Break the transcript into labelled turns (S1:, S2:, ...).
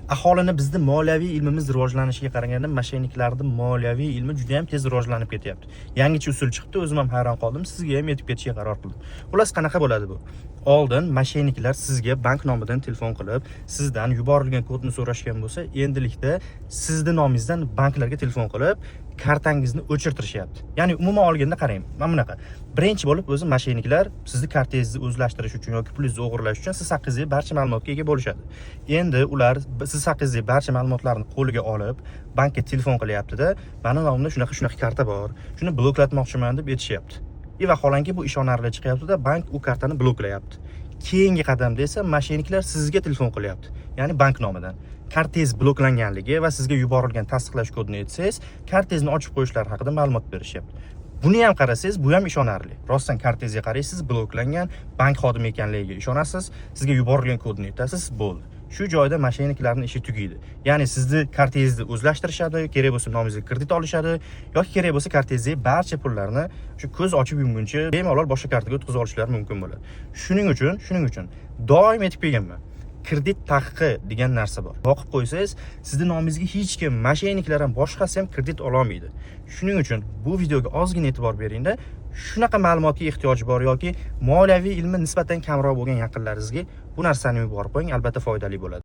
S1: Aholini bizning moliyaviy ilmimiz rivojlanishiga qaraganda moshenniklarning moliyaviy ilmi juda ham tez rivojlanib ketyapti. Yangicha usul chiqdi, o'zim ham hayron qoldim, sizga ham yetib ketishga qaror qildim. Xullas, qanaqa bo'ladi bu? Oldin moshenniklar sizga bank nomidan telefon qilib, sizdan yuborilgan kodni so'rashgan bo'lsa, endilikda sizning nomingizdan banklarga telefon qilib, kartangizni o'chirtirishyapti. Ya'ni umuman olganda qarang, mana bunaqa. Birinchi bo'lib o'zi moshenniklar sizni kartangizni o'zlashtirish uchun yoki pulingizni o'g'irlash uchun siz haqingizda barcha ma'lumotga ega bo'lishadi. Endi ular siz haqingizda barcha ma'lumotlarni qo'liga olib, bankka telefon qilyapti-da, "Meni nomimda shunaqa karta bor, shuni bloklatmoqchiman" deb aytishyapti. Vaholanki bu ishonarli chiqyapti-da, bank u kartani bloklayapti. Keyingi qadamda esa moshenniklar sizga telefon qilyapti, ya'ni bank nomidan. Kartangiz bloklanganligi va sizga yuborilgan tasdiqlash kodini aytsangiz, kartangizni ochib qo'yishlari haqida ma'lumot berishyapti. Buni ham qarasangiz, bu ham ishonarli. Rostdan kartangizga qaraysiz, bloklangan, bank xodimi ekanligiga ishonasiz, sizga yuborilgan kodni aytasiz, bo'ldi. Shu joyda moshenniklarning ishi tugaydi. Ya'ni sizni kartangizni o'zlashtirishadi, kerak bo'lsa nomingizga kredit olishadi yoki kerak bo'lsa kartangizdagi barcha pullarni shu ko'z ochib yumguncha bemalol boshqa kartaga o'tkazib olishlari mumkin bo'ladi. Shuning uchun doim aytib kelganman. Kredit taqiqi degan narsa bor. Boqib qo'ysangiz, sizning nomingizga hech kim, moshenniklar ham boshqasi ham kredit ola olmaydi. Shuning uchun bu videoga ozgina e'tibor beringda. Shunaqa ma'lumotga ehtiyoji bor yoki moliyaviy ilmi nisbatan kamroq bo'lgan yaqinlaringizga bu narsani yuborib qo'ying, albatta foydali bo'ladi.